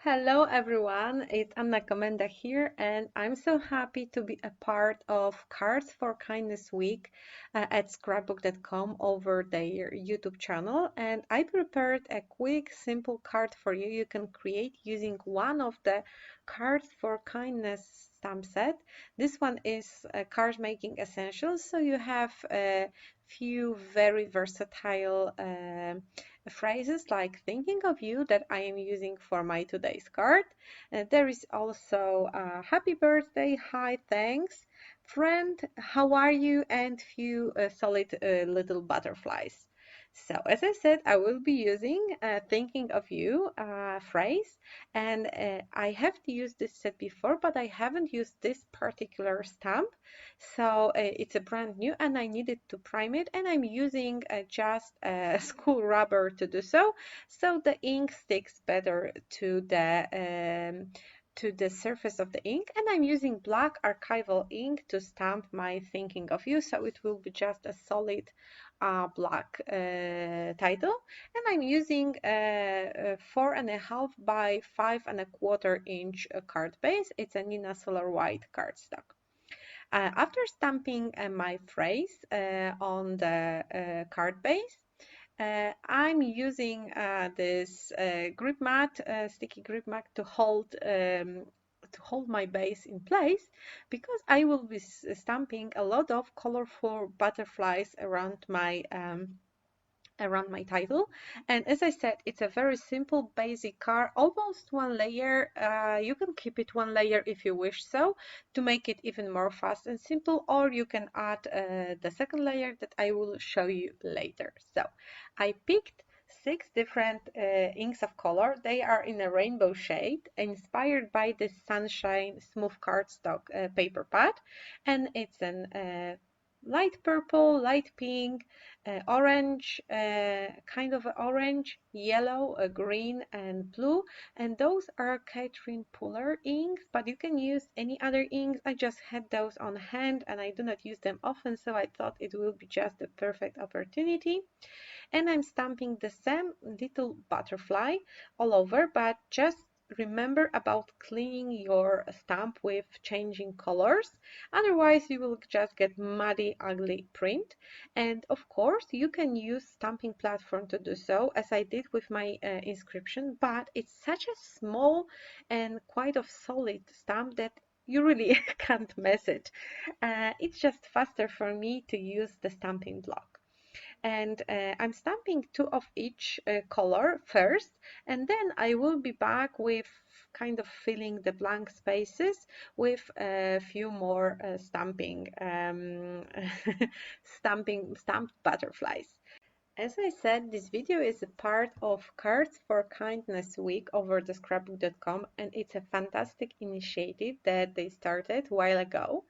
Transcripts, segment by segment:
Hello everyone, it's Anna Komenda here, and I'm so happy to be a part of Cards for Kindness Week at Scrapbook.com over their YouTube channel. And I prepared a quick, simple card for you. You can create using one of the Cards for Kindness stamp set. This one is card making essentials, so you have a few very versatile phrases like thinking of you that I am using for my today's card. There is also happy birthday, hi, thanks, friend, how are you, and few solid little butterflies. So as I said, I will be using thinking of you phrase, and I have used this set before, but I haven't used this particular stamp. So it's a brand new and I needed to prime it, and I'm using just school rubber to do so, so the ink sticks better to the surface of the ink, and I'm using black archival ink to stamp my thinking of you, so it will be just a solid black title. And I'm using a 4.5 by 5.25 inch card base. It's a Nina Solar White cardstock. After stamping my phrase on the card base, I'm using this grip mat, sticky grip mat to hold my base in place, because I will be stamping a lot of colorful butterflies around my title. And as I said, it's a very simple basic card, almost one layer. You can keep it one layer if you wish so, to make it even more fast and simple, or you can add the second layer that I will show you later. So I picked 6 different inks of color. They are in a rainbow shade, inspired by the Sunshine Smooth Cardstock paper pad, and it's an light purple, light pink, orange, kind of orange, yellow, green, and blue. And those are Catherine Puller inks, but you can use any other inks. I just had those on hand and I do not use them often, so I thought it will be just a perfect opportunity. And I'm stamping the same little butterfly all over, but just remember about cleaning your stamp with changing colors, otherwise you will just get muddy, ugly print. And of course you can use stamping platform to do so, as I did with my inscription, but it's such a small and quite of solid stamp that you really can't mess it. It's just faster for me to use the stamping block. And I'm stamping 2 of each color first, and then I will be back with kind of filling the blank spaces with a few more stamped butterflies. As I said, this video is a part of Cards for Kindness Week over the Scrapbook.com, and it's a fantastic initiative that they started a while ago.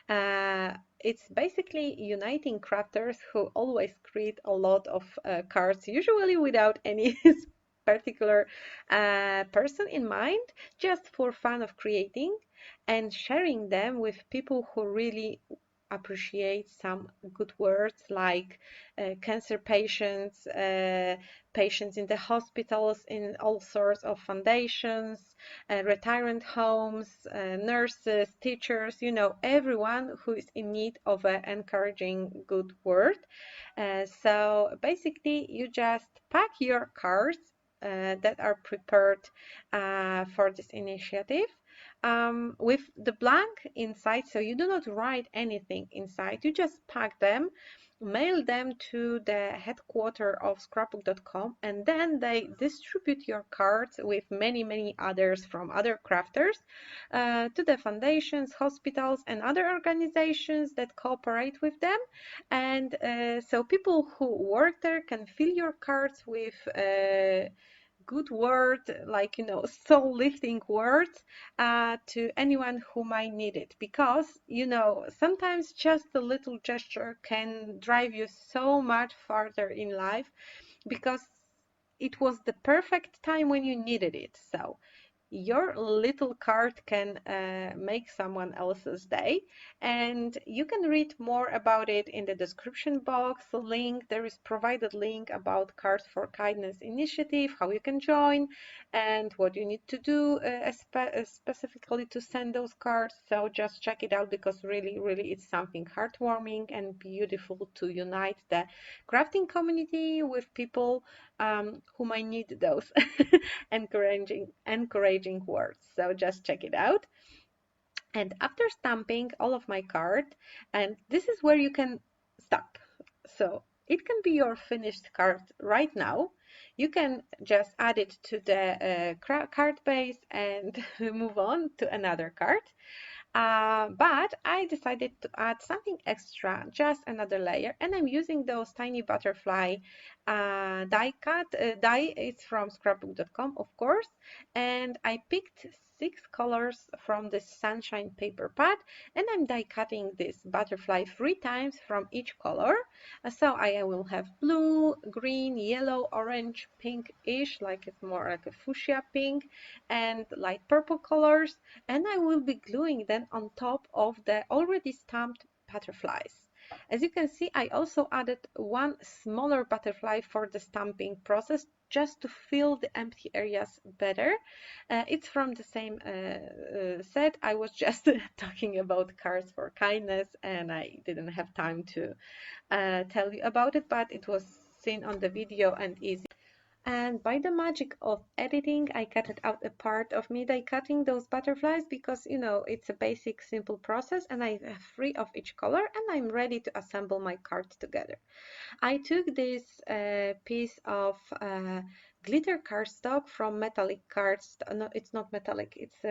It's basically uniting crafters who always create a lot of cards, usually without any particular person in mind, just for fun of creating, and sharing them with people who really appreciate some good words, like cancer patients, patients in the hospitals, in all sorts of foundations, retirement homes, nurses, teachers, everyone who is in need of an encouraging good word. So basically, you just pack your cards that are prepared for this initiative with the blank inside, so you do not write anything inside. You just pack them, mail them to the headquarters of Scrapbook.com, and then they distribute your cards with many others from other crafters to the foundations, hospitals, and other organizations that cooperate with them. And so people who work there can fill your cards with good word, like soul lifting words to anyone who might need it, because sometimes just a little gesture can drive you so much farther in life, because it was the perfect time when you needed it. So your little card can make someone else's day. And you can read more about it in the description box link. There is provided link about Cards for Kindness initiative, how you can join, and what you need to do specifically to send those cards. So just check it out, because really, really it's something heartwarming and beautiful to unite the crafting community with people who might need those encouraging words. So just check it out. And after stamping all of my card, and this is where you can stop. So it can be your finished card right now. You can just add it to the card base and move on to another card. But I decided to add something extra, just another layer, and I'm using those tiny butterfly die cut die. It's from Scrapbook.com, of course, and I picked 6 colors from this sunshine paper pad, and I'm die cutting this butterfly 3 times from each color. So I will have blue, green, yellow, orange, pink-ish, like it's more like a fuchsia pink, and light purple colors, and I will be gluing them on top of the already stamped butterflies. As you can see, I also added one smaller butterfly for the stamping process, just to fill the empty areas better. It's from the same set. I was just talking about Cards for Kindness, and I didn't have time to tell you about it, but it was seen on the video and easy. And by the magic of editing, I cut out a part of me die cutting those butterflies, because you know it's a basic simple process, and I have 3 of each color, and I'm ready to assemble my card together. I took this piece of glitter cardstock from metallic cards. No, it's not metallic, it's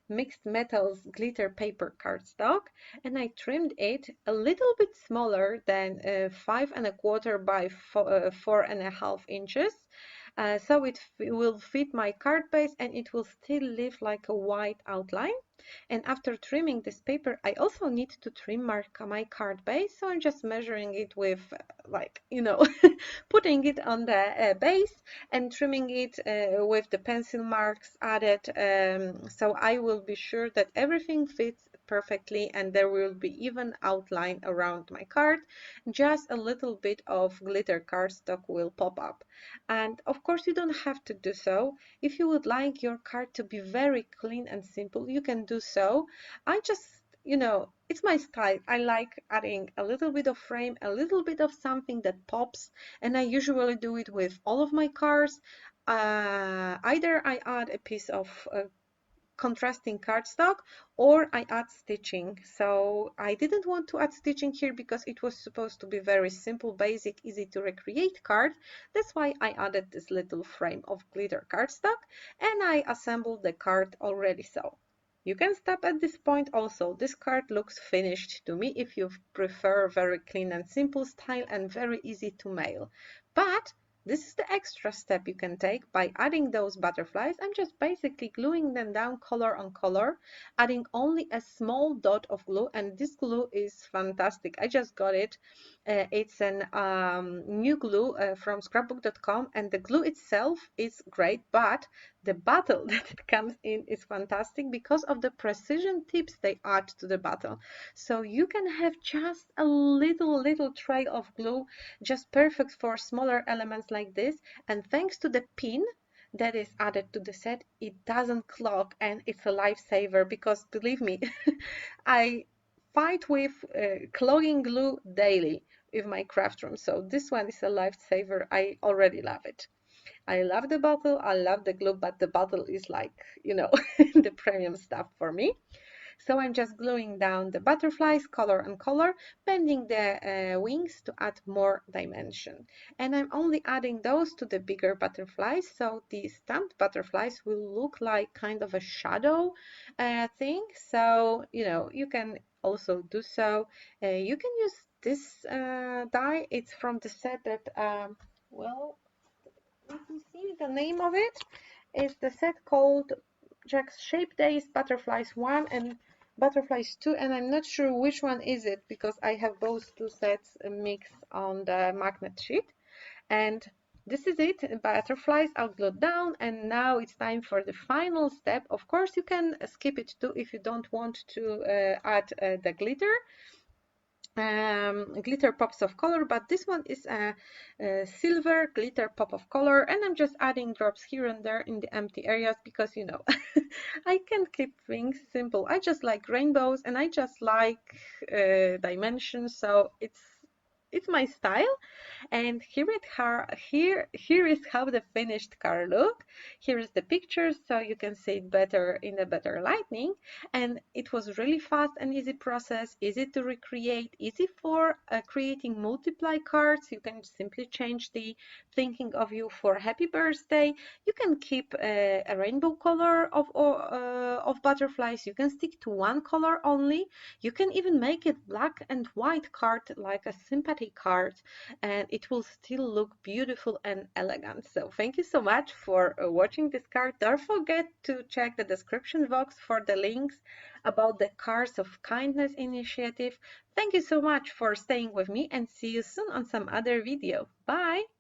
mixed metals glitter paper cardstock, and I trimmed it a little bit smaller than 5¼ by 4½ inches. So it will fit my card base, and it will still leave like a white outline. And after trimming this paper, I also need to trim my card base. So I'm just measuring it with, like, you know, putting it on the base and trimming it with the pencil marks added. So I will be sure that everything fits perfectly, and there will be even outline around my card. Just a little bit of glitter cardstock will pop up. And of course, you don't have to do so. If you would like your card to be very clean and simple, you can do so. I just, you know, it's my style. I like adding a little bit of frame, a little bit of something that pops, and I usually do it with all of my cards. Either I add a piece of contrasting cardstock, or I add stitching. So I didn't want to add stitching here because it was supposed to be very simple, basic, easy to recreate card. That's why I added this little frame of glitter cardstock, and I assembled the card already. So you can stop at this point. Also, this card looks finished to me if you prefer very clean and simple style and very easy to mail. But this is the extra step you can take by adding those butterflies. I'm just basically gluing them down color on color, adding only a small dot of glue, and this glue is fantastic. I just got it. It's an new glue from Scrapbook.com, and the glue itself is great, but the bottle that it comes in is fantastic because of the precision tips they add to the bottle. So you can have just a little trail of glue, just perfect for smaller elements like this. And thanks to the pin that is added to the set, it doesn't clog, and it's a lifesaver, because believe me, I fight with clogging glue daily with my craft room. So this one is a lifesaver. I already love it. I love the bottle, I love the glue, but the bottle is like, you know, the premium stuff for me. So I'm just gluing down the butterflies color and color, bending the wings to add more dimension. And I'm only adding those to the bigger butterflies, so the stamped butterflies will look like kind of a shadow thing. So, you know, you can also do so. You can use this die. It's from the set that, well, let me see the name of it. It's the set called Jack's Shape Days Butterflies 1 and Butterflies 2, and I'm not sure which one is it because I have both two sets mixed on the magnet sheet. And this is it, butterflies all glued down, and now it's time for the final step. Of course, you can skip it too if you don't want to add the glitter. Glitter pops of color, but this one is a silver glitter pop of color, and I'm just adding drops here and there in the empty areas because, you know, I can keep things simple. I just like rainbows and I just like dimensions, so it's my style. And here is how the finished car look. Here is the picture, so you can see it better in a better lighting. And it was really fast and easy process, easy to recreate, easy for creating multiply cards. You can simply change the thinking of you for happy birthday. You can keep a rainbow color of butterflies. You can stick to one color only. You can even make it black and white card like a sympathy card, and it will still look beautiful and elegant. So thank you so much for watching this card. Don't forget to check the description box for the links about the Cards of Kindness initiative. Thank you so much for staying with me, and see you soon on some other video. Bye!